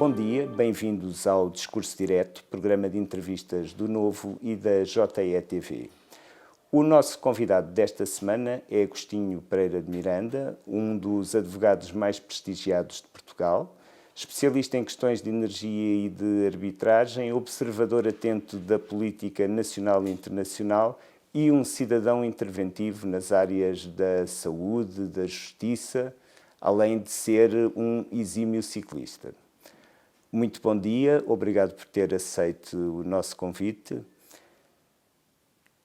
Bom dia, bem-vindos ao Discurso Direto, programa de entrevistas do Novo e da JETV. O nosso convidado desta semana é Agostinho Pereira de Miranda, um dos advogados mais prestigiados de Portugal, especialista em questões de energia e de arbitragem, observador atento da política nacional e internacional e um cidadão interventivo nas áreas da saúde, da justiça, além de ser um exímio ciclista. Muito bom dia, obrigado por ter aceito o nosso convite.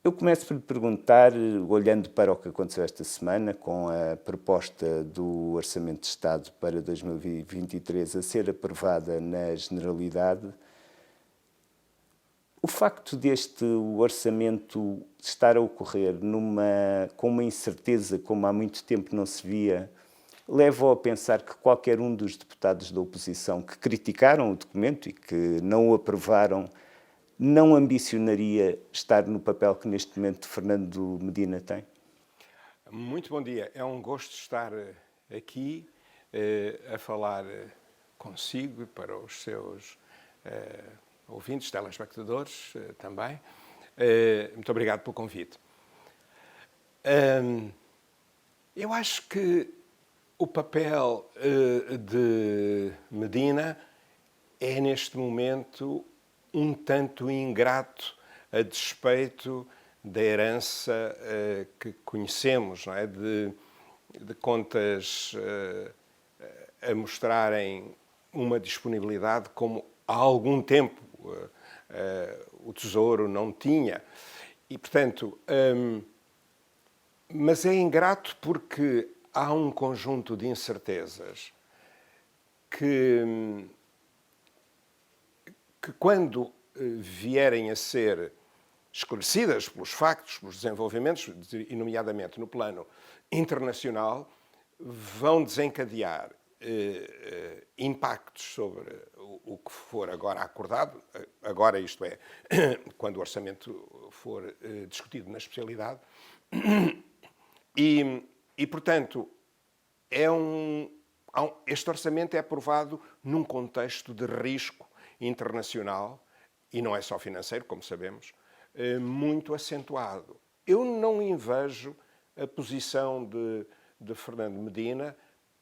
Eu começo por lhe perguntar, olhando para o que aconteceu esta semana, com a proposta do Orçamento de Estado para 2023 a ser aprovada na Generalidade, o facto deste orçamento estar a ocorrer com uma incerteza como há muito tempo não se via, leva-o a pensar que qualquer um dos deputados da oposição que criticaram o documento e que não o aprovaram não ambicionaria estar no papel que neste momento Fernando Medina tem? Muito bom dia. É um gosto estar aqui a falar consigo e para os seus ouvintes, telespectadores também. Muito obrigado pelo convite. Eu acho que o papel de Medina é, neste momento, um tanto ingrato a despeito da herança que conhecemos, não é? de contas a mostrarem uma disponibilidade como há algum tempo o Tesouro não tinha. E, portanto, mas é ingrato porque há um conjunto de incertezas que quando vierem a ser esclarecidas pelos factos, pelos desenvolvimentos, e nomeadamente no plano internacional, vão desencadear impactos sobre o que for agora acordado, agora isto é, quando o orçamento for discutido na especialidade, e portanto, este orçamento é aprovado num contexto de risco internacional, e não é só financeiro, como sabemos, muito acentuado. Eu não invejo a posição de Fernando Medina,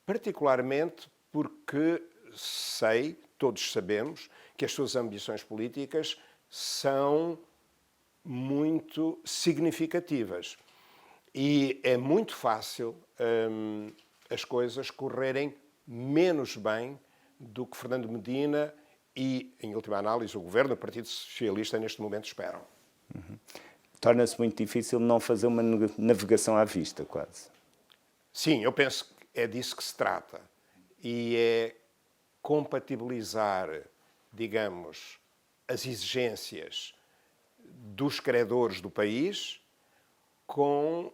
particularmente porque todos sabemos, que as suas ambições políticas são muito significativas. E é muito fácil as coisas correrem menos bem do que Fernando Medina e, em última análise, o Governo, o Partido Socialista, neste momento esperam. Torna-se muito difícil não fazer uma navegação à vista, quase. Sim, eu penso que é disso que se trata. E é compatibilizar, digamos, as exigências dos credores do país com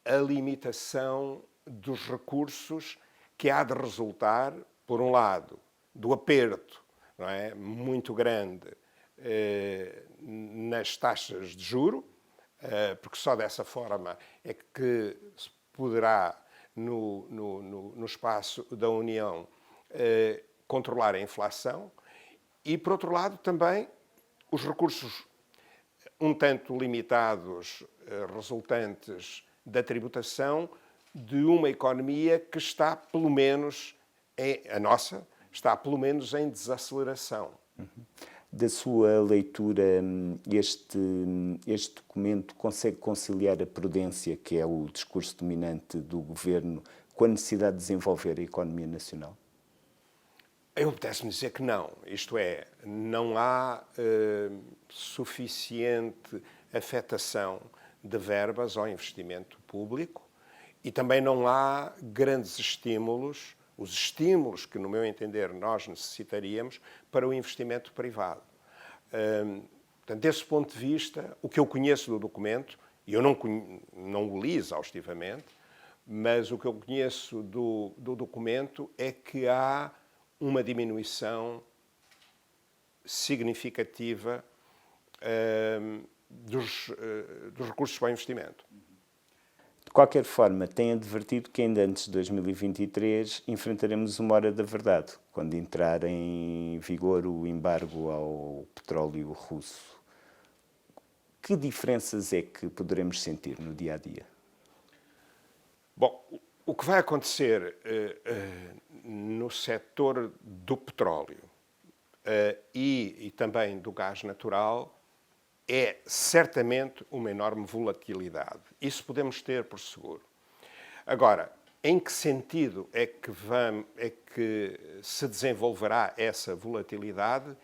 a limitação dos recursos que há de resultar, por um lado, do aperto, não é, muito grande nas taxas de juro, porque só dessa forma é que se poderá, no espaço da União, controlar a inflação, e, por outro lado, também os recursos um tanto limitados resultantes da tributação de uma economia que está, pelo menos, a nossa, está pelo menos em desaceleração. Da sua leitura, este documento consegue conciliar a prudência, que é o discurso dominante do Governo, com a necessidade de desenvolver a economia nacional? Eu apetece-me dizer que não. Isto é, não há suficiente afetação de verbas ao investimento público e também não há grandes estímulos, os estímulos que, no meu entender, nós necessitaríamos para o investimento privado. Portanto, desse ponto de vista, o que eu conheço do documento, e eu não o li exaustivamente, mas o que eu conheço do documento é que há uma diminuição significativa dos recursos para o investimento. De qualquer forma, tem advertido que ainda antes de 2023 enfrentaremos uma hora da verdade, quando entrar em vigor o embargo ao petróleo russo. Que diferenças é que poderemos sentir no dia a dia? Bom, o que vai acontecer no setor do petróleo e também do gás natural é certamente uma enorme volatilidade. Isso podemos ter por seguro. Agora, em que sentido é que se desenvolverá essa volatilidade?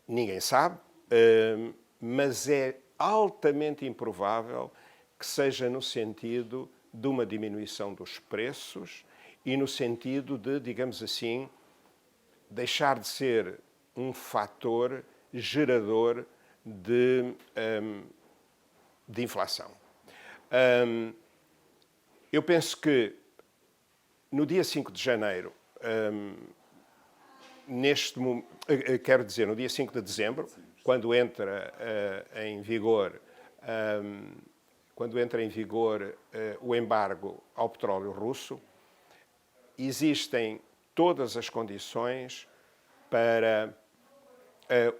Ninguém sabe, mas é altamente improvável que seja no sentido de uma diminuição dos preços e no sentido de, digamos assim, deixar de ser um fator gerador de inflação. Eu penso que no dia 5 de janeiro, no dia 5 de dezembro, quando entra em vigor o embargo ao petróleo russo, existem todas as condições para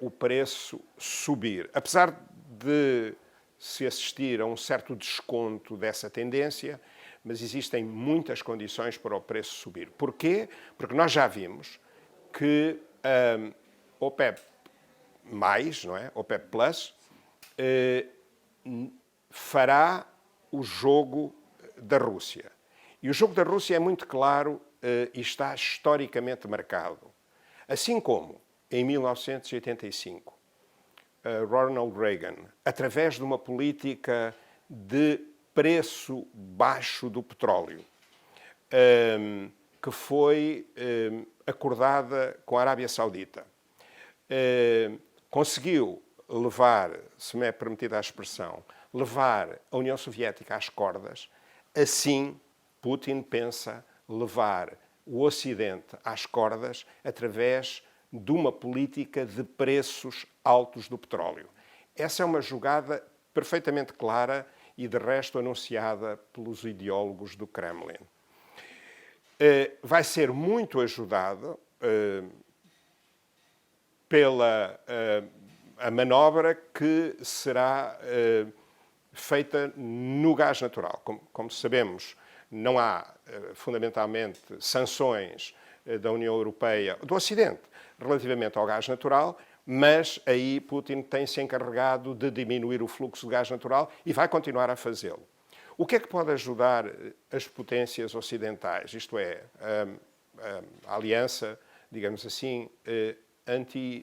o preço subir. Apesar de se assistir a um certo desconto dessa tendência, mas existem muitas condições para o preço subir. Porquê? Porque nós já vimos que OPEP+, não é? OPEP+, fará o jogo da Rússia. E o jogo da Rússia é muito claro e está historicamente marcado. Assim como, em 1985, Ronald Reagan, através de uma política de preço baixo do petróleo, que foi acordada com a Arábia Saudita, conseguiu levar, se me é permitida a expressão, levar a União Soviética às cordas. Assim, Putin pensa levar o Ocidente às cordas através de uma política de preços altos do petróleo. Essa é uma jogada perfeitamente clara e, de resto, anunciada pelos ideólogos do Kremlin. Vai ser muito ajudado pela a manobra que será feita no gás natural. Como sabemos, não há, fundamentalmente, sanções da União Europeia, do Ocidente, relativamente ao gás natural, mas aí Putin tem-se encarregado de diminuir o fluxo de gás natural e vai continuar a fazê-lo. O que é que pode ajudar as potências ocidentais? Isto é, a aliança, digamos assim, anti-Putin.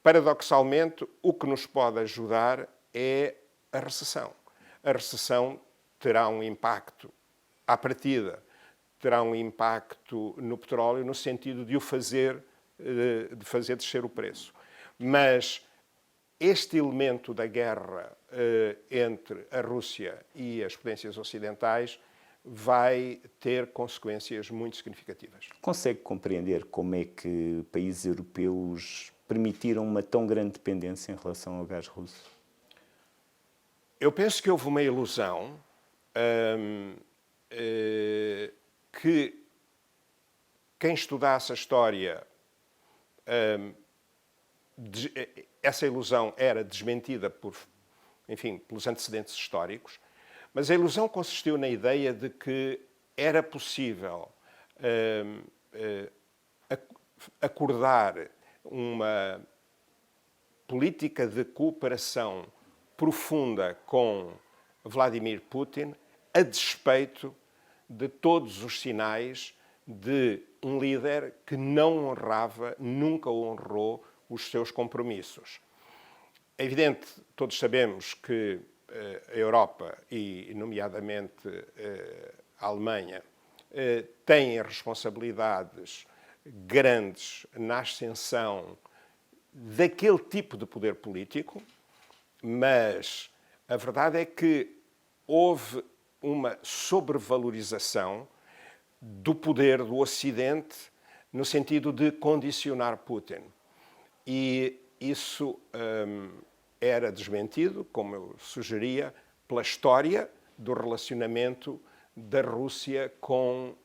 Paradoxalmente, o que nos pode ajudar é a recessão. A recessão terá um impacto, à partida, terá um impacto no petróleo no sentido de fazer descer o preço. Mas este elemento da guerra entre a Rússia e as potências ocidentais vai ter consequências muito significativas. Consegue compreender como é que países europeus permitiram uma tão grande dependência em relação ao gás russo? Eu penso que houve uma ilusão que quem estudasse a história, essa ilusão era desmentida pelos antecedentes históricos, mas a ilusão consistiu na ideia de que era possível acordar uma política de cooperação profunda com Vladimir Putin, a despeito de todos os sinais de um líder que não honrava, nunca honrou os seus compromissos. É evidente, todos sabemos que a Europa, e nomeadamente a Alemanha, têm responsabilidades grandes na ascensão daquele tipo de poder político, mas a verdade é que houve uma sobrevalorização do poder do Ocidente no sentido de condicionar Putin. E isso era desmentido, como eu sugeria, pela história do relacionamento da Rússia com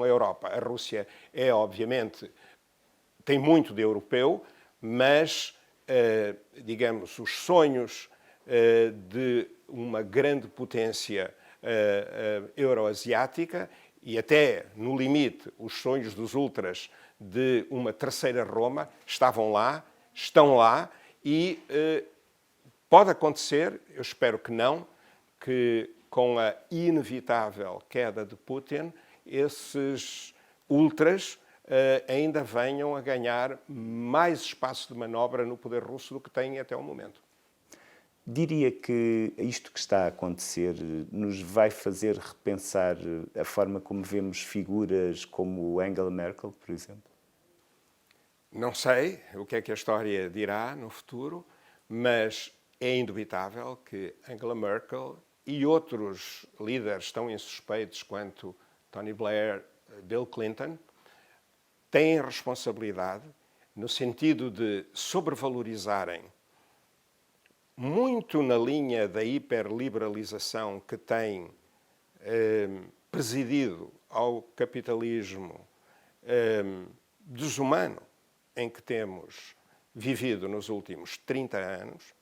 a Europa. A Rússia é, obviamente, tem muito de europeu, mas, digamos, os sonhos de uma grande potência euroasiática e até, no limite, os sonhos dos ultras de uma terceira Roma estavam lá, estão lá e pode acontecer, eu espero que não, que com a inevitável queda de Putin, esses ultras ainda venham a ganhar mais espaço de manobra no poder russo do que têm até o momento. Diria que isto que está a acontecer nos vai fazer repensar a forma como vemos figuras como Angela Merkel, por exemplo? Não sei o que é que a história dirá no futuro, mas é indubitável que Angela Merkel e outros líderes tão insuspeitos quanto Tony Blair, Bill Clinton, têm responsabilidade no sentido de sobrevalorizarem, muito na linha da hiperliberalização que tem presidido ao capitalismo desumano em que temos vivido nos últimos 30 anos,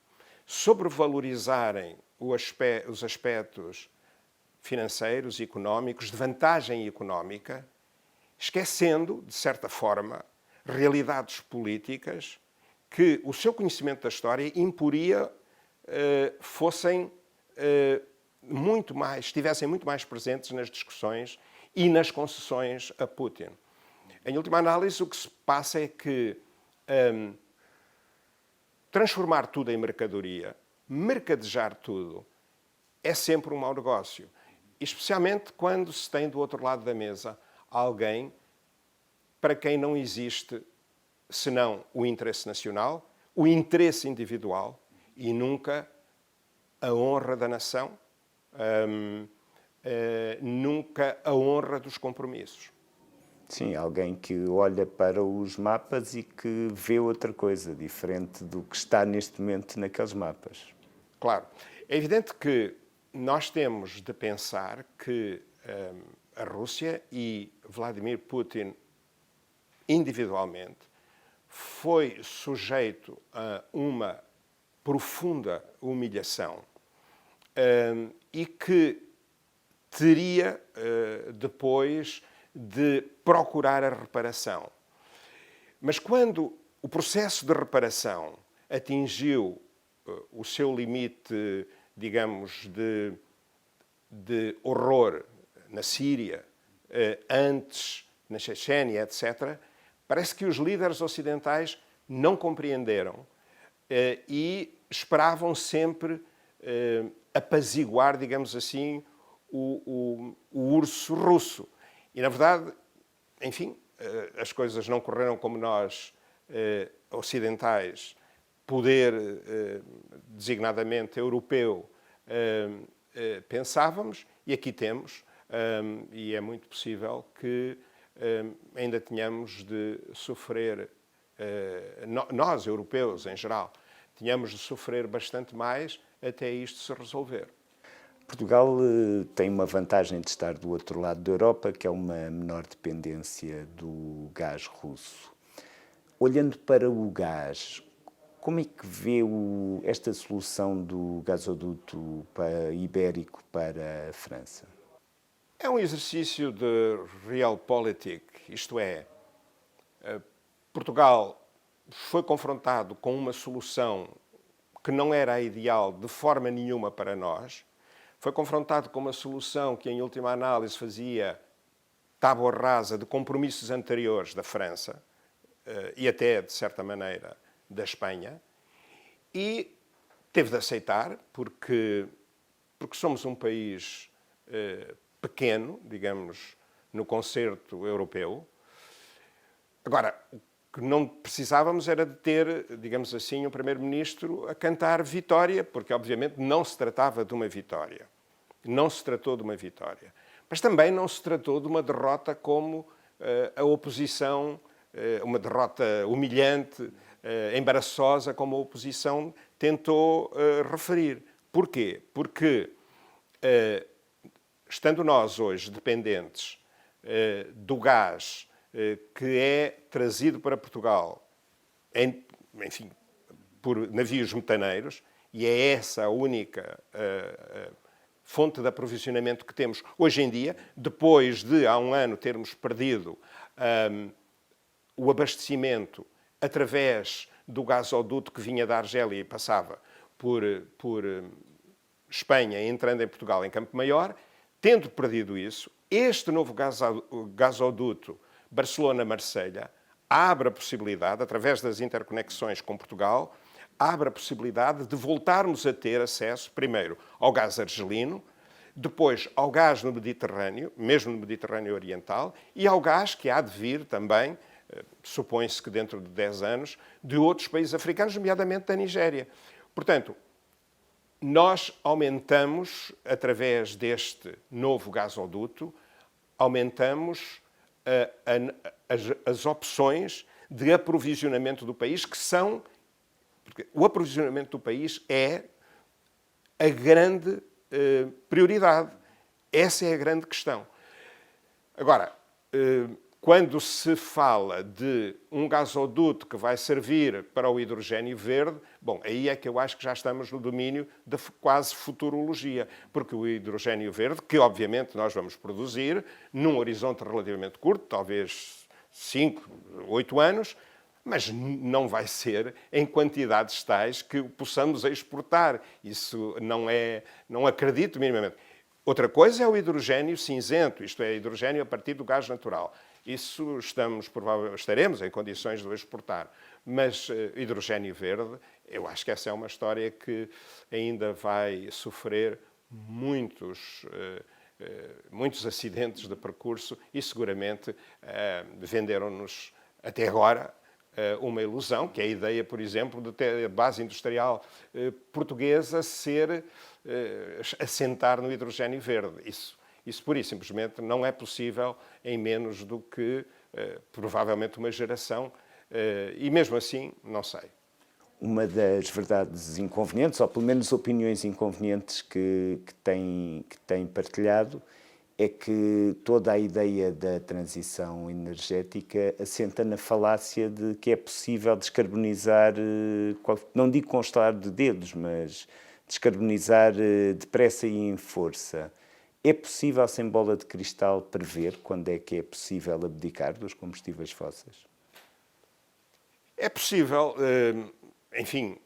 sobrevalorizarem os aspectos financeiros, económicos, de vantagem económica, esquecendo, de certa forma, realidades políticas que o seu conhecimento da história imporia fossem muito mais, estivessem muito mais presentes nas discussões e nas concessões a Putin. Em última análise, o que se passa é que transformar tudo em mercadoria, mercadejar tudo, é sempre um mau negócio. Especialmente quando se tem do outro lado da mesa alguém para quem não existe senão o interesse nacional, o interesse individual e nunca a honra da nação, nunca a honra dos compromissos. Sim, alguém que olha para os mapas e que vê outra coisa, diferente do que está neste momento naqueles mapas. Claro. É evidente que nós temos de pensar que a Rússia e Vladimir Putin, individualmente, foi sujeito a uma profunda humilhação e que teria depois de procurar a reparação. Mas quando o processo de reparação atingiu o seu limite, digamos, de horror na Síria, antes na Chechênia, etc., parece que os líderes ocidentais não compreenderam e esperavam sempre apaziguar, digamos assim, o urso russo. E, na verdade, enfim, as coisas não correram como nós, ocidentais, poder designadamente europeu, pensávamos, e aqui temos, e é muito possível que ainda tenhamos de sofrer, nós, europeus em geral, tenhamos de sofrer bastante mais até isto se resolver. Portugal tem uma vantagem de estar do outro lado da Europa, que é uma menor dependência do gás russo. Olhando para o gás, como é que vê esta solução do gasoduto ibérico para a França? É um exercício de realpolitik, isto é, Portugal foi confrontado com uma solução que não era a ideal de forma nenhuma para nós, foi confrontado com uma solução que, em última análise, fazia tábua rasa de compromissos anteriores da França e até, de certa maneira, da Espanha, e teve de aceitar, porque somos um país pequeno, digamos, no concerto europeu. Agora, o que não precisávamos era de ter, digamos assim, um primeiro-ministro a cantar vitória, porque, obviamente, não se tratava de uma vitória. Não se tratou de uma vitória. Mas também não se tratou de uma derrota como a oposição, uma derrota humilhante, embaraçosa como a oposição tentou referir. Porquê? Porque, estando nós hoje dependentes do gás que é trazido para Portugal, enfim, por navios metaneiros, e é essa a única fonte de aprovisionamento que temos hoje em dia, depois de, há um ano, termos perdido o abastecimento através do gasoduto que vinha da Argélia e passava por Espanha, entrando em Portugal, em Campo Maior. Tendo perdido isso, este novo gasoduto Barcelona-Marselha abre a possibilidade, através das interconexões com Portugal, abre a possibilidade de voltarmos a ter acesso, primeiro, ao gás argelino, depois ao gás no Mediterrâneo, mesmo no Mediterrâneo Oriental, e ao gás que há de vir também, supõe-se que dentro de 10 anos, de outros países africanos, nomeadamente da Nigéria. Portanto, nós aumentamos, através deste novo gasoduto, aumentamos as opções de aprovisionamento do país, que são... Porque o aprovisionamento do país é a grande prioridade. Essa é a grande questão. Agora, quando se fala de um gasoduto que vai servir para o hidrogênio verde, bom, aí é que eu acho que já estamos no domínio da quase futurologia, porque o hidrogênio verde, que obviamente nós vamos produzir num horizonte relativamente curto, talvez 5, 8 anos, mas não vai ser em quantidades tais que possamos exportar. Isso não acredito minimamente. Outra coisa é o hidrogênio cinzento, isto é, hidrogênio a partir do gás natural. Isso estaremos em condições de o exportar. Mas hidrogênio verde, eu acho que essa é uma história que ainda vai sofrer muitos acidentes de percurso e seguramente venderam-nos até agora uma ilusão, que é a ideia, por exemplo, de ter a base industrial portuguesa assentar no hidrogênio verde. Isso pura e simplesmente não é possível em menos do que provavelmente uma geração e mesmo assim, não sei. Uma das verdades inconvenientes, ou pelo menos opiniões inconvenientes que tem partilhado, é que toda a ideia da transição energética assenta na falácia de que é possível descarbonizar, não digo com estalar de dedos, mas descarbonizar depressa e em força. É possível, sem bola de cristal, prever quando é que é possível abdicar dos combustíveis fósseis? É possível, enfim,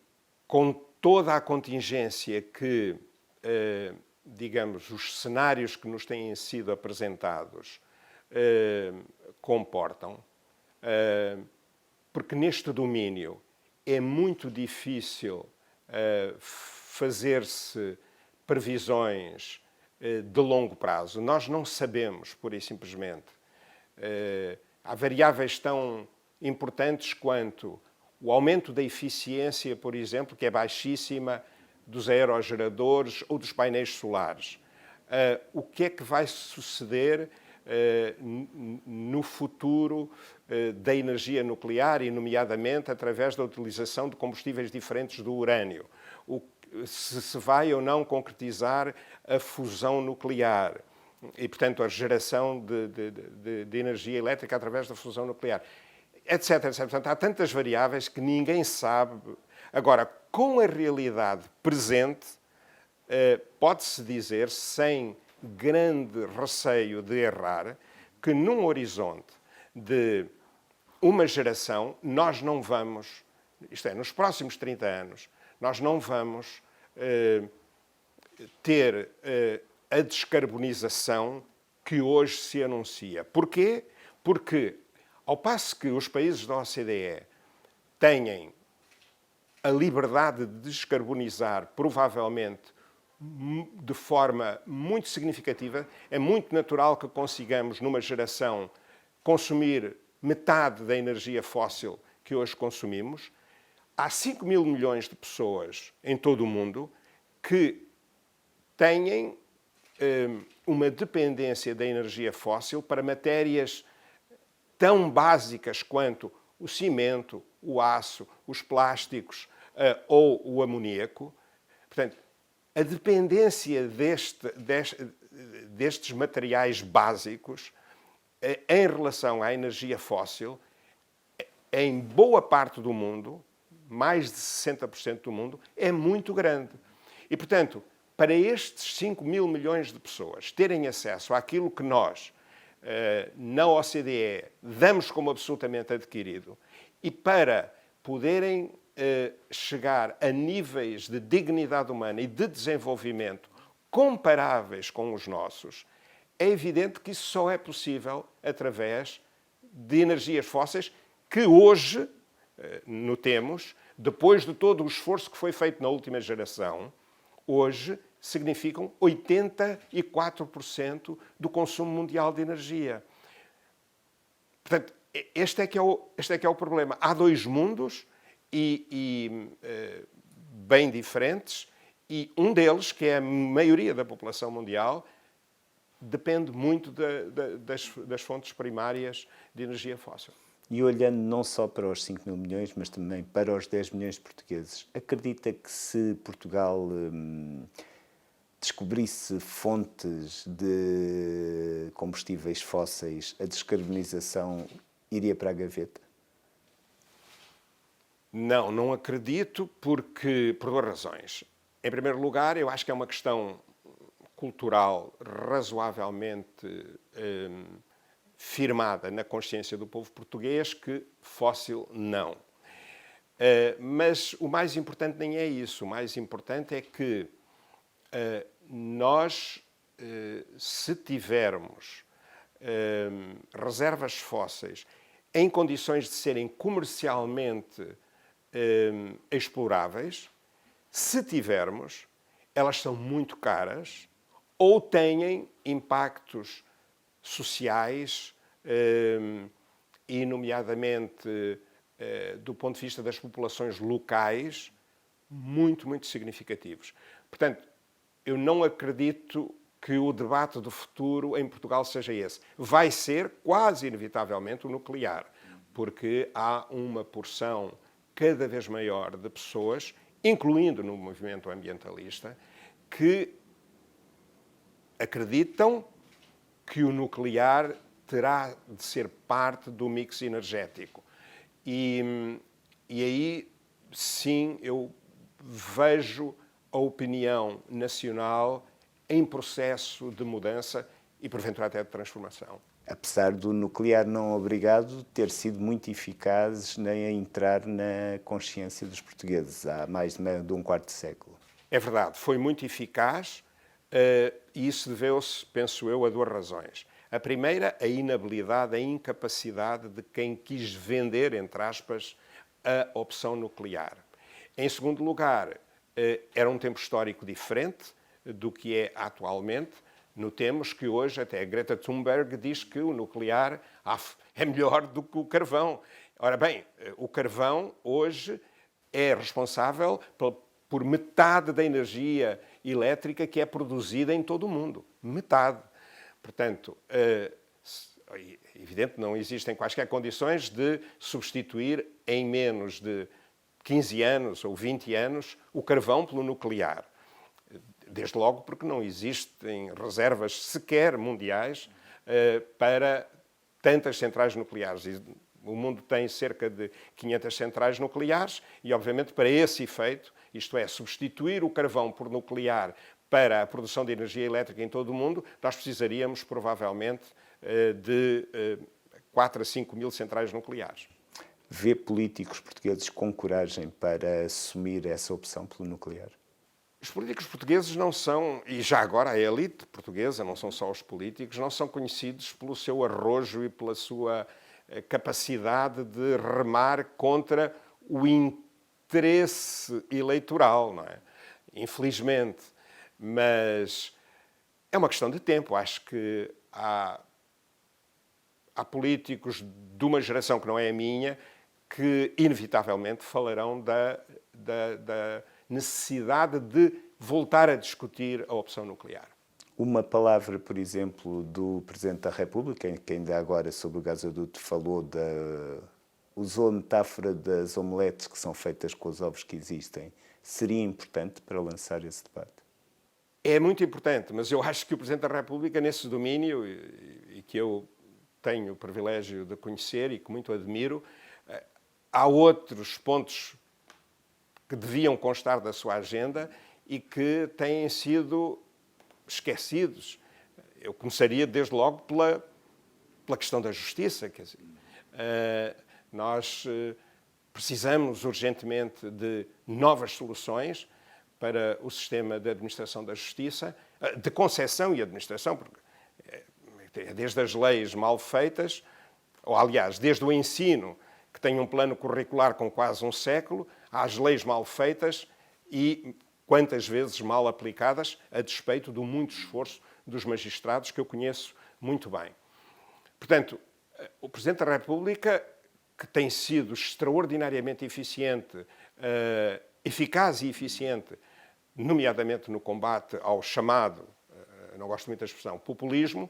com toda a contingência que, digamos, os cenários que nos têm sido apresentados comportam, porque neste domínio é muito difícil fazer-se previsões de longo prazo. Nós não sabemos, pura e simplesmente. Há variáveis tão importantes quanto o aumento da eficiência, por exemplo, que é baixíssima, dos aerogeradores ou dos painéis solares. O que é que vai suceder no futuro da energia nuclear e, nomeadamente, através da utilização de combustíveis diferentes do urânio? Se se vai ou não concretizar a fusão nuclear e, portanto, a geração de energia elétrica através da fusão nuclear, etc, etc. Portanto, há tantas variáveis que ninguém sabe. Agora, com a realidade presente, pode-se dizer, sem grande receio de errar, que num horizonte de uma geração, nós não vamos, isto é, nos próximos 30 anos, nós não vamos ter a descarbonização que hoje se anuncia. Porquê? Porque, ao passo que os países da OCDE têm a liberdade de descarbonizar, provavelmente, de forma muito significativa, é muito natural que consigamos, numa geração, consumir metade da energia fóssil que hoje consumimos. Há 5 mil milhões de pessoas em todo o mundo que têm uma dependência da energia fóssil para matérias tão básicas quanto o cimento, o aço, os plásticos ou o amoníaco. Portanto, a dependência destes materiais básicos em relação à energia fóssil, em boa parte do mundo, mais de 60% do mundo, é muito grande. E, portanto, para estes 5 mil milhões de pessoas terem acesso àquilo que nós, na OCDE, damos como absolutamente adquirido, e para poderem chegar a níveis de dignidade humana e de desenvolvimento comparáveis com os nossos, é evidente que isso só é possível através de energias fósseis que hoje, notemos, depois de todo o esforço que foi feito na última geração, hoje significam 84% do consumo mundial de energia. Portanto, este é que é o problema. Há dois mundos bem diferentes, e um deles, que é a maioria da população mundial, depende muito das fontes primárias de energia fóssil. E olhando não só para os 5 mil milhões, mas também para os 10 milhões de portugueses, acredita que se Portugal descobrisse fontes de combustíveis fósseis, a descarbonização iria para a gaveta? Não, não acredito, por duas razões. Em primeiro lugar, eu acho que é uma questão cultural razoavelmente firmada na consciência do povo português que fóssil não. Mas o mais importante nem é isso. O mais importante é que nós, se tivermos reservas fósseis em condições de serem comercialmente exploráveis, se tivermos, elas são muito caras ou têm impactos sociais e, nomeadamente, do ponto de vista das populações locais, muito, muito significativos. Portanto, eu não acredito que o debate do futuro em Portugal seja esse. Vai ser, quase inevitavelmente, o nuclear, porque há uma porção cada vez maior de pessoas, incluindo no movimento ambientalista, que acreditam que o nuclear terá de ser parte do mix energético. E aí, sim, eu vejo a opinião nacional em processo de mudança e, porventura, até de transformação. Apesar do nuclear não obrigado ter sido muito eficaz nem a entrar na consciência dos portugueses há mais de um quarto de século. É verdade, foi muito eficaz e isso deveu-se, penso eu, a duas razões. A primeira, a inabilidade, a incapacidade de quem quis vender, entre aspas, a opção nuclear. Em segundo lugar, era um tempo histórico diferente do que é atualmente. Notemos que hoje até a Greta Thunberg diz que o nuclear é melhor do que o carvão. Ora bem, o carvão hoje é responsável por metade da energia elétrica que é produzida em todo o mundo. Metade. Portanto, é evidente que não existem quaisquer condições de substituir em menos de 15 anos ou 20 anos o carvão pelo nuclear. Desde logo porque não existem reservas sequer mundiais para tantas centrais nucleares. O mundo tem cerca de 500 centrais nucleares e, obviamente, para esse efeito, isto é, substituir o carvão por nuclear para a produção de energia elétrica em todo o mundo, nós precisaríamos, provavelmente, de 4 a 5 mil centrais nucleares. Vê políticos portugueses com coragem para assumir essa opção pelo nuclear? Os políticos portugueses não são, e já agora a elite portuguesa, não são só os políticos, não são conhecidos pelo seu arrojo e pela sua capacidade de remar contra o interesse eleitoral, não é? Infelizmente. Mas é uma questão de tempo. Acho que há políticos de uma geração que não é a minha que, inevitavelmente, falarão da necessidade de voltar a discutir a opção nuclear. Uma palavra, por exemplo, do Presidente da República, que ainda agora sobre o gasoduto falou usou a metáfora das omeletes que são feitas com os ovos que existem. Seria importante para lançar esse debate? É muito importante, mas eu acho que o Presidente da República, nesse domínio, e que eu tenho o privilégio de conhecer e que muito admiro, há outros pontos que deviam constar da sua agenda e que têm sido esquecidos. Eu começaria, desde logo, pela questão da justiça. Quer dizer, nós precisamos urgentemente de novas soluções para o sistema de administração da justiça, de concessão e administração, porque desde as leis mal feitas, ou aliás, desde o ensino, que tem um plano curricular com quase um século, às leis mal feitas e quantas vezes mal aplicadas, a despeito do muito esforço dos magistrados, que eu conheço muito bem. Portanto, o Presidente da República, que tem sido extraordinariamente eficiente, eficaz e eficiente, nomeadamente no combate ao chamado, não gosto muito da expressão, populismo,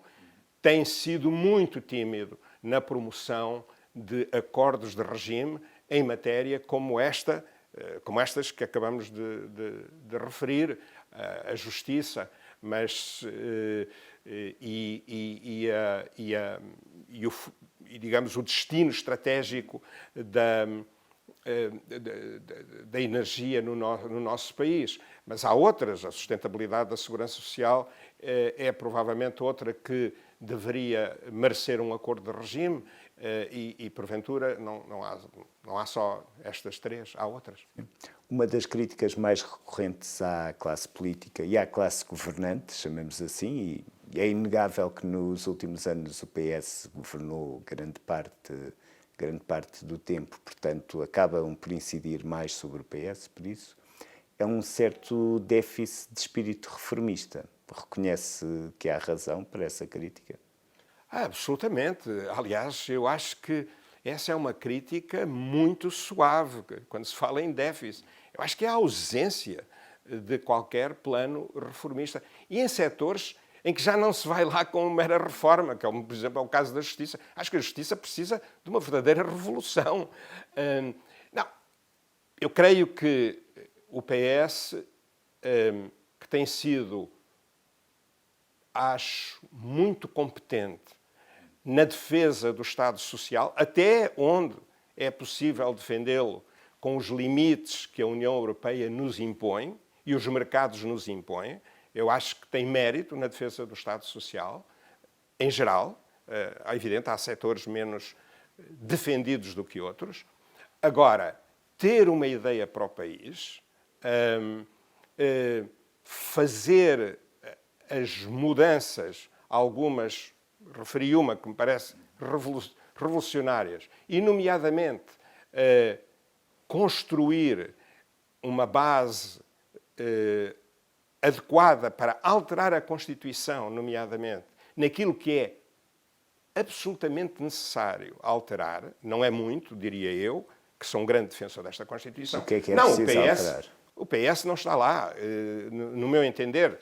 tem sido muito tímido na promoção de acordos de regime em matéria como estas que acabamos de referir, a justiça, mas digamos o destino estratégico da energia no nosso país. Mas há outras, a sustentabilidade da segurança social é provavelmente outra que deveria merecer um acordo de regime e porventura, não há só estas três, há outras. Uma das críticas mais recorrentes à classe política e à classe governante, chamemos assim, e é inegável que nos últimos anos o PS governou grande parte do tempo, portanto acabam por incidir mais sobre o PS, por isso, é um certo déficit de espírito reformista. Reconhece que há razão para essa crítica? Absolutamente. Aliás, eu acho que essa é uma crítica muito suave, quando se fala em déficit. Eu acho que há ausência de qualquer plano reformista. E em setores em que já não se vai lá com mera reforma, que, por exemplo, é o caso da justiça. Acho que a justiça precisa de uma verdadeira revolução. Não, eu creio que o PS, que tem sido, acho, muito competente na defesa do Estado Social, até onde é possível defendê-lo com os limites que a União Europeia nos impõe e os mercados nos impõem. Eu acho que tem mérito na defesa do Estado Social, em geral. É evidente, há setores menos defendidos do que outros. Agora, ter uma ideia para o país, fazer as mudanças, algumas, referi uma que me parece revolucionárias, e, nomeadamente, construir uma base adequada para alterar a Constituição, nomeadamente, naquilo que é absolutamente necessário alterar, não é muito, diria eu, que sou um grande defensor desta Constituição. O que é preciso alterar? O PS não está lá, no meu entender.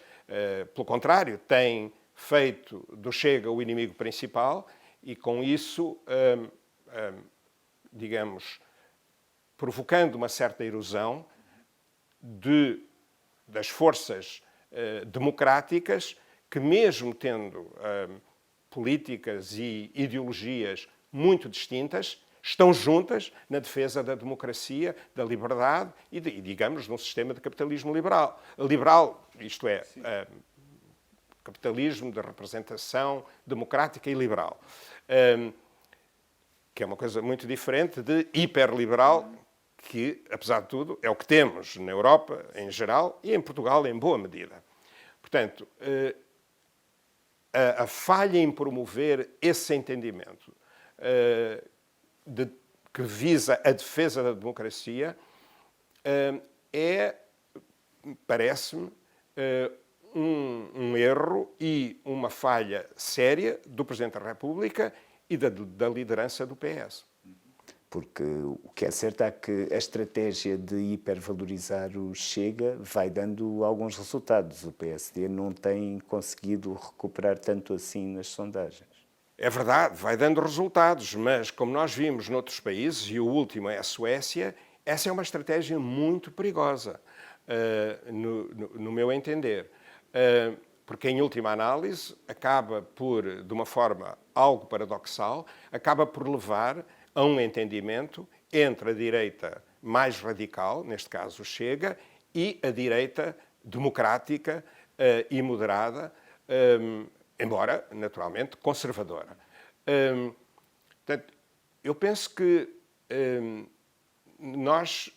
Pelo contrário, tem feito do Chega o inimigo principal e, com isso, digamos, provocando uma certa erosão das forças democráticas que, mesmo tendo políticas e ideologias muito distintas, estão juntas na defesa da democracia, da liberdade e digamos, de um sistema de capitalismo liberal. Liberal, isto é, capitalismo de representação democrática e liberal. Que é uma coisa muito diferente de hiperliberal, que, apesar de tudo, é o que temos na Europa em geral e em Portugal em boa medida. Portanto, a falha em promover esse entendimento que visa a defesa da democracia parece-me, um erro e uma falha séria do Presidente da República e da liderança do PS. Porque o que é certo é que a estratégia de hipervalorizar o Chega vai dando alguns resultados. O PSD não tem conseguido recuperar tanto assim nas sondagens. é verdade, vai dando resultados, mas como nós vimos noutros países, e o último é a Suécia, essa é uma estratégia muito perigosa, no meu entender. Porque, em última análise, acaba por, de uma forma algo paradoxal, acaba por levar a um entendimento entre a direita mais radical, neste caso o Chega, e a direita democrática e moderada, embora, naturalmente, conservadora. Portanto, eu penso que nós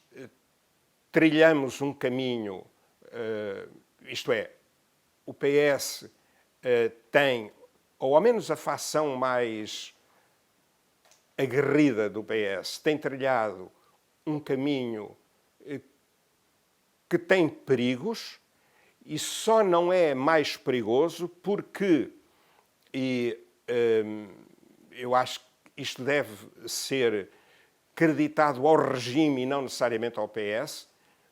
trilhamos um caminho, isto é, o PS tem, ou ao menos a facção mais aguerrida do PS, tem trilhado um caminho que tem perigos e só não é mais perigoso porque, eu acho que isto deve ser creditado ao regime e não necessariamente ao PS,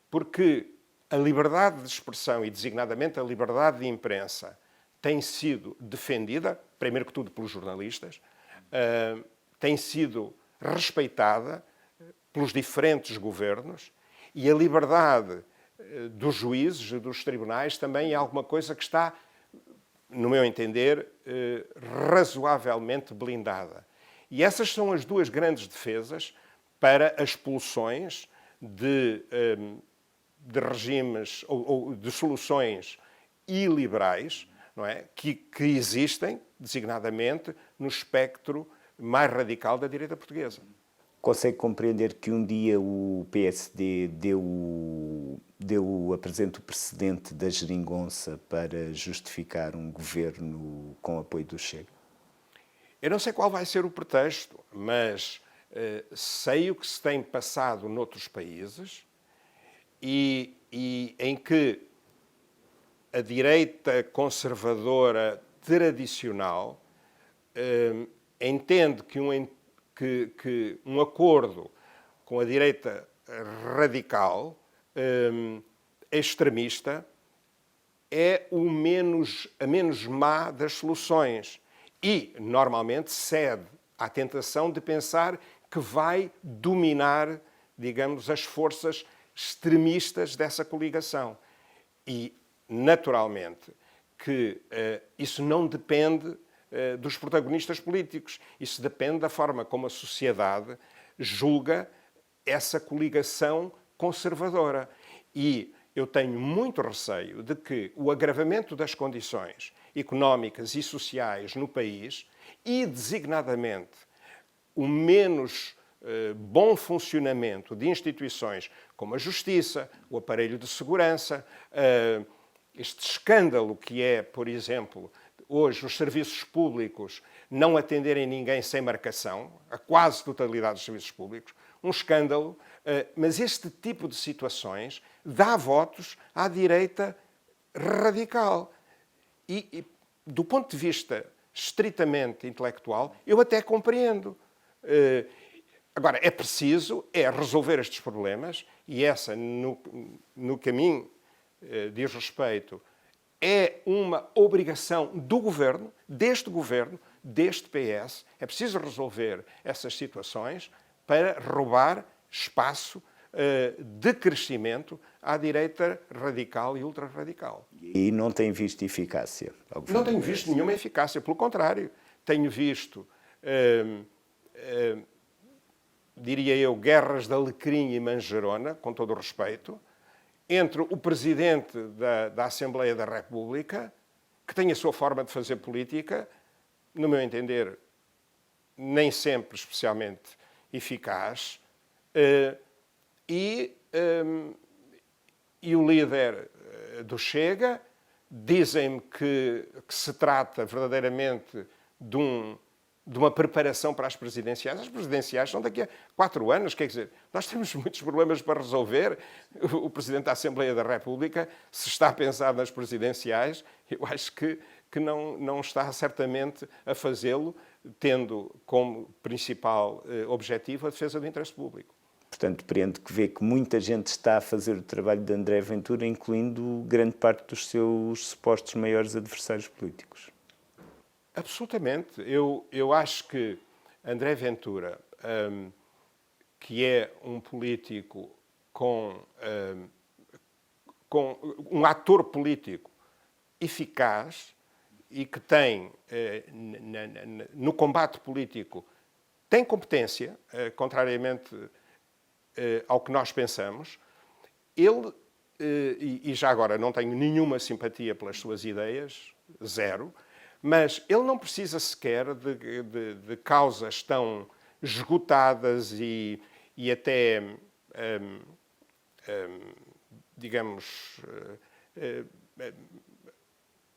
porque a liberdade de expressão e, designadamente, a liberdade de imprensa tem sido defendida, primeiro que tudo pelos jornalistas, tem sido respeitada pelos diferentes governos e a liberdade dos juízes e dos tribunais também é alguma coisa que está, no meu entender, razoavelmente blindada. E essas são as duas grandes defesas para as expulsões de regimes ou de soluções iliberais, não é? que existem, designadamente, no espectro mais radical da direita portuguesa. Consegue compreender que um dia o PSD apresenta o precedente da geringonça para justificar um governo com apoio do Chega? Eu não sei qual vai ser o pretexto, mas sei o que se tem passado noutros países e em que a direita conservadora tradicional entende que um acordo com a direita radical, extremista, é a menos má das soluções e, normalmente, cede à tentação de pensar que vai dominar, digamos, as forças extremistas dessa coligação. E, naturalmente, que isso não depende dos protagonistas políticos. Isso depende da forma como a sociedade julga essa coligação conservadora. E eu tenho muito receio de que o agravamento das condições económicas e sociais no país e, designadamente, o menos bom funcionamento de instituições como a Justiça, o aparelho de segurança, este escândalo que é, por exemplo, hoje os serviços públicos não atenderem ninguém sem marcação, a quase totalidade dos serviços públicos, um escândalo, mas este tipo de situações dá votos à direita radical. E do ponto de vista estritamente intelectual, eu até compreendo. Agora, é preciso resolver estes problemas e essa, no caminho diz respeito, é uma obrigação do governo, deste PS. É preciso resolver essas situações para roubar espaço de crescimento à direita radical e ultra-radical. E não tem visto eficácia? Não tenho visto nenhuma eficácia, pelo contrário. Tenho visto, diria eu, guerras de alecrim e manjerona, com todo o respeito, entre o Presidente da Assembleia da República, que tem a sua forma de fazer política, no meu entender, nem sempre especialmente eficaz, e o líder do Chega. Dizem-me que se trata verdadeiramente de uma preparação para as presidenciais. As presidenciais são daqui a 4 anos, quer dizer, nós temos muitos problemas para resolver. O Presidente da Assembleia da República, se está a pensar nas presidenciais, eu acho que não está certamente a fazê-lo, tendo como principal objetivo a defesa do interesse público. Portanto, depreendo que vê que muita gente está a fazer o trabalho de André Ventura, incluindo grande parte dos seus supostos maiores adversários políticos. Absolutamente. Eu acho que André Ventura, que é um político com um ator político eficaz e que tem, no combate político, tem competência, contrariamente ao que nós pensamos. Ele, e já agora não tenho nenhuma simpatia pelas suas ideias, zero, mas ele não precisa sequer de causas tão esgotadas e até, digamos,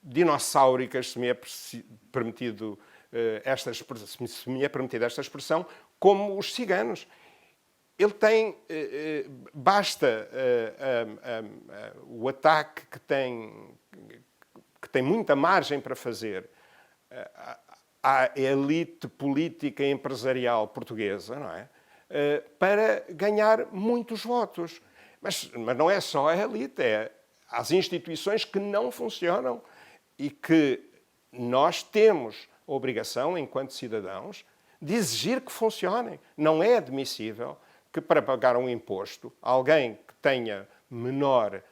dinossáuricas, se me é permitido esta expressão, como os ciganos. Ele tem, basta o ataque que tem muita margem para fazer à elite política e empresarial portuguesa, não é? Para ganhar muitos votos. Mas não é só a elite, é as instituições que não funcionam e que nós temos a obrigação, enquanto cidadãos, de exigir que funcionem. Não é admissível que, para pagar um imposto, alguém que tenha menor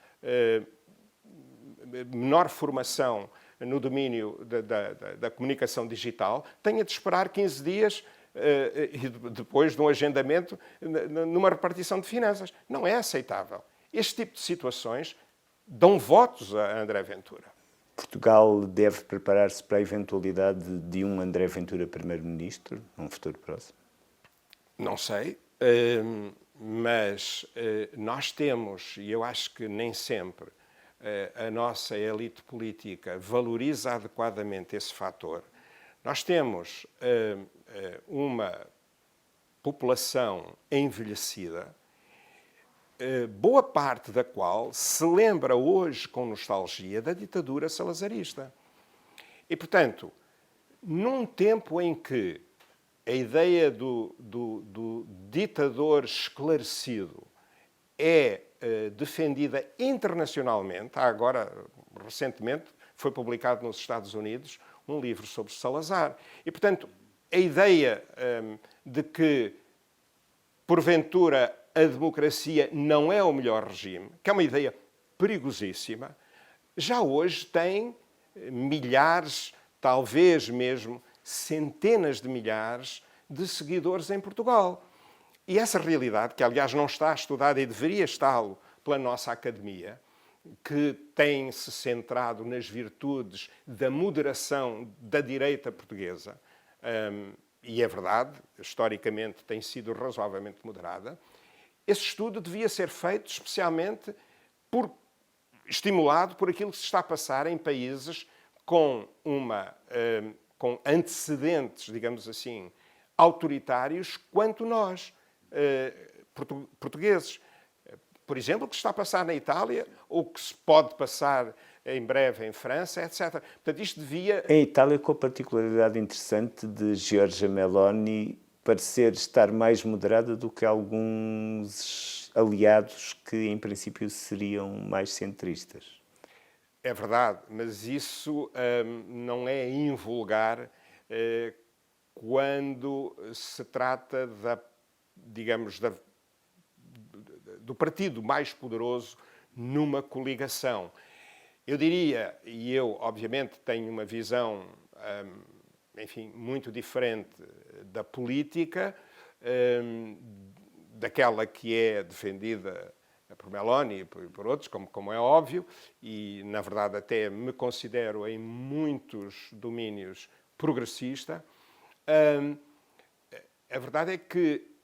formação no domínio da comunicação digital tenha de esperar 15 dias e depois de um agendamento numa repartição de finanças. Não é aceitável. Este tipo de situações dão votos a André Ventura. Portugal deve preparar-se para a eventualidade de um André Ventura primeiro-ministro num futuro próximo? Não sei, mas nós temos, e eu acho que nem sempre a nossa elite política valoriza adequadamente esse fator. Nós temos uma população envelhecida, boa parte da qual se lembra hoje com nostalgia da ditadura salazarista. E, portanto, num tempo em que a ideia do ditador esclarecido é defendida internacionalmente, agora, recentemente, foi publicado nos Estados Unidos um livro sobre Salazar. E, portanto, a ideia de que, porventura, a democracia não é o melhor regime, que é uma ideia perigosíssima, já hoje tem milhares, talvez mesmo centenas de milhares de seguidores em Portugal. E essa realidade, que aliás não está estudada e deveria está-lo pela nossa academia, que tem se centrado nas virtudes da moderação da direita portuguesa, e é verdade, historicamente tem sido razoavelmente moderada, esse estudo devia ser feito especialmente estimulado por aquilo que se está a passar em países com antecedentes, digamos assim, autoritários quanto nós, portugueses. Por exemplo, o que se está a passar na Itália, ou o que se pode passar em breve em França, etc. Portanto, isto devia... Em Itália, com a particularidade interessante de Giorgia Meloni parecer estar mais moderada do que alguns aliados que, em princípio, seriam mais centristas. É verdade, mas isso não é invulgar quando se trata do partido mais poderoso numa coligação. Eu diria, e eu obviamente tenho uma visão, enfim, muito diferente da política, daquela que é defendida por Meloni e por outros, como é óbvio, e na verdade até me considero em muitos domínios progressista. A verdade é que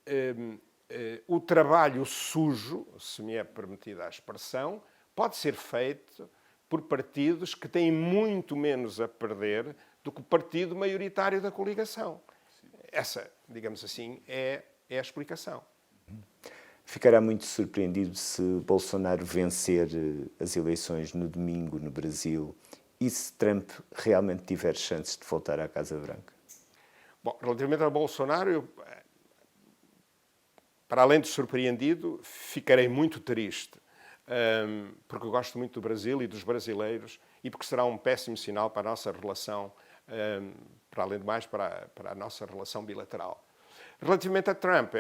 o trabalho sujo, se me é permitida a expressão, pode ser feito por partidos que têm muito menos a perder do que o partido maioritário da coligação. Essa, digamos assim, é a explicação. Ficará muito surpreendido se Bolsonaro vencer as eleições no domingo no Brasil e se Trump realmente tiver chances de voltar à Casa Branca? Bom, relativamente a Bolsonaro, para além de surpreendido, ficarei muito triste, porque eu gosto muito do Brasil e dos brasileiros e porque será um péssimo sinal para a nossa relação para além de mais para a nossa relação bilateral. Relativamente a Trump,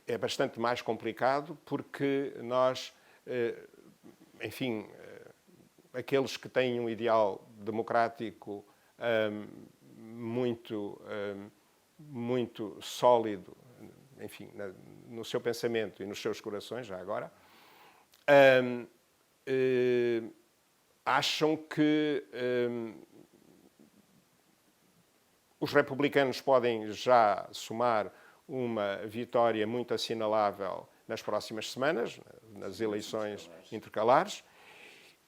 é bastante mais complicado porque nós, enfim, aqueles que têm um ideal democrático muito sólido, enfim, no seu pensamento e nos seus corações, já agora, acham que os republicanos podem já somar uma vitória muito assinalável nas próximas semanas, nas eleições intercalares,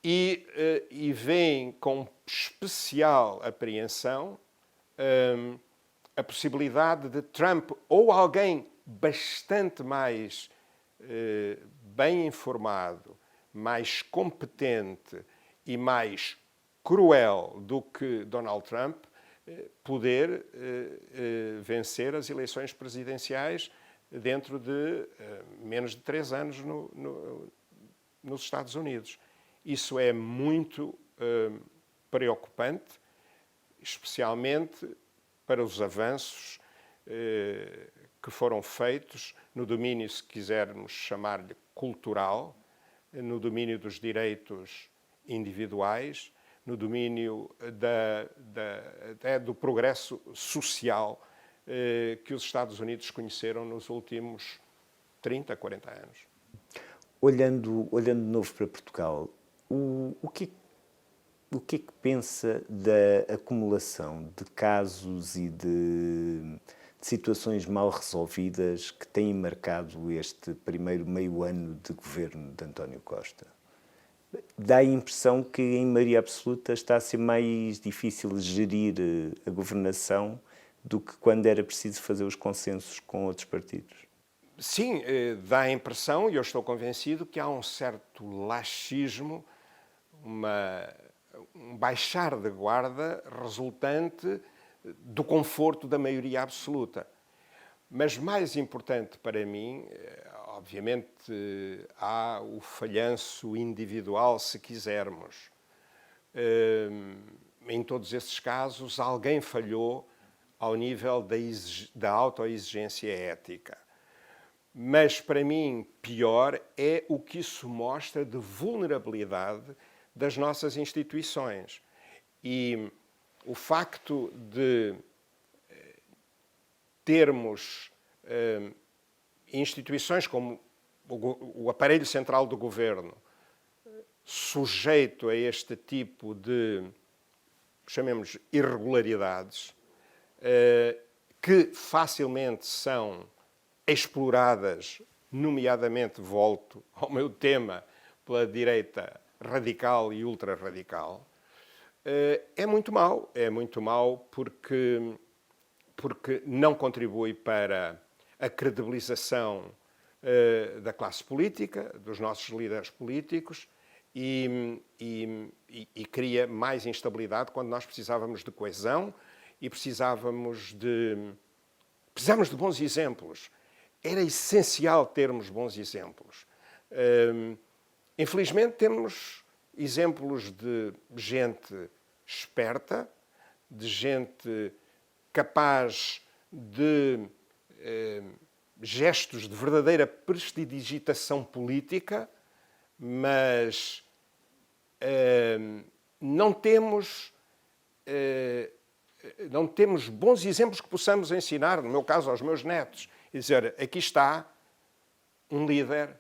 e veem com especial apreensão a possibilidade de Trump ou alguém bastante mais bem informado, mais competente e mais cruel do que Donald Trump poder vencer as eleições presidenciais dentro de menos de 3 anos nos Estados Unidos. Isso é muito preocupante, especialmente para os avanços que foram feitos no domínio, se quisermos chamar-lhe cultural, no domínio dos direitos individuais, no domínio do progresso social que os Estados Unidos conheceram nos últimos 30, 40 anos. Olhando de novo para Portugal, o que é que pensa da acumulação de casos e de situações mal resolvidas que têm marcado este primeiro meio ano de governo de António Costa? Dá a impressão que, em maioria absoluta, está a ser mais difícil gerir a governação do que quando era preciso fazer os consensos com outros partidos. Sim, dá a impressão, e eu estou convencido, que há um certo laxismo, um baixar de guarda resultante do conforto da maioria absoluta. Mas mais importante para mim, obviamente, há o falhanço individual, se quisermos. Em todos esses casos, alguém falhou ao nível da autoexigência ética. Mas, para mim, pior é o que isso mostra de vulnerabilidade das nossas instituições. E o facto de termos instituições como o aparelho central do governo sujeito a este tipo de, chamemos, irregularidades, que facilmente são exploradas, nomeadamente, volto ao meu tema, pela direita radical e ultra-radical, é muito mau porque não contribui para a credibilização da classe política, dos nossos líderes políticos e cria mais instabilidade quando nós precisávamos de coesão e precisávamos de bons exemplos. Era essencial termos bons exemplos. Infelizmente, temos exemplos de gente esperta, de gente capaz de gestos de verdadeira prestidigitação política, mas não temos bons exemplos que possamos ensinar, no meu caso, aos meus netos. E dizer, aqui está um líder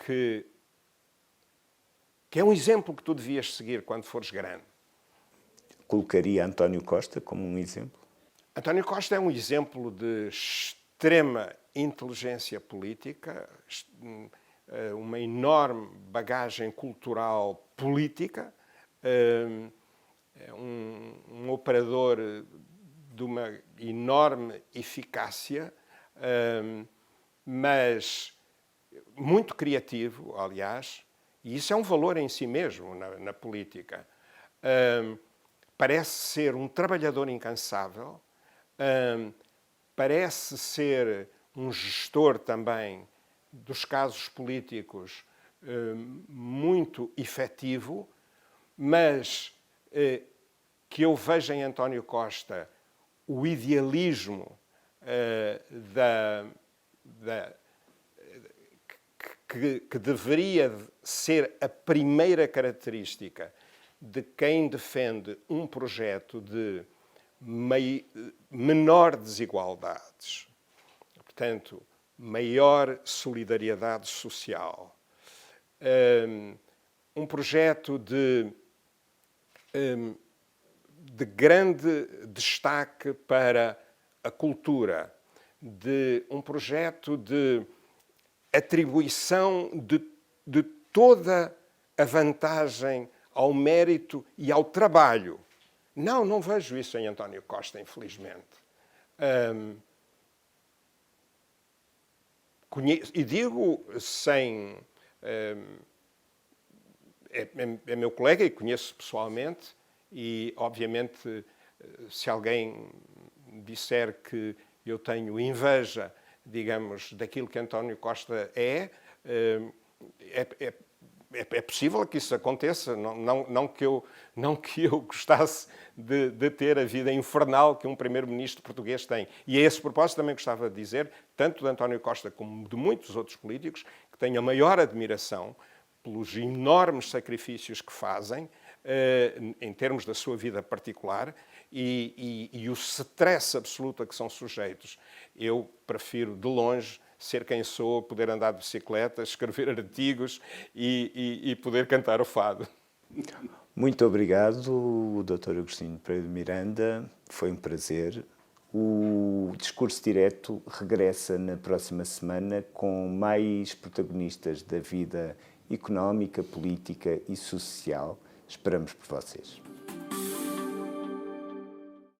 que é um exemplo que tu devias seguir quando fores grande. Colocaria António Costa como um exemplo? António Costa é um exemplo de extrema inteligência política, uma enorme bagagem cultural política, um operador de uma enorme eficácia, mas muito criativo, aliás, e isso é um valor em si mesmo na política. Parece ser um trabalhador incansável, parece ser um gestor também dos casos políticos muito efetivo, mas que eu vejo em António Costa o idealismo que deveria ser a primeira característica de quem defende um projeto de menor desigualdades, portanto, maior solidariedade social, um projeto de grande destaque para a cultura, de um projeto de atribuição de toda a vantagem ao mérito e ao trabalho. Não vejo isso em António Costa, infelizmente. E digo sem... É meu colega e conheço pessoalmente e, obviamente, se alguém disser que eu tenho inveja, digamos, daquilo que António Costa é possível que isso aconteça. Não que eu gostasse de ter a vida infernal que um primeiro-ministro português tem. E a esse propósito também gostava de dizer, tanto de António Costa como de muitos outros políticos, que tenho a maior admiração pelos enormes sacrifícios que fazem em termos da sua vida particular e o stress absoluto a que são sujeitos. Eu prefiro, de longe, ser quem sou, poder andar de bicicleta, escrever artigos e poder cantar o fado. Muito obrigado, Dr. Agostinho Pereira de Miranda. Foi um prazer. O Discurso Direto regressa na próxima semana com mais protagonistas da vida económica, política e social. Esperamos por vocês.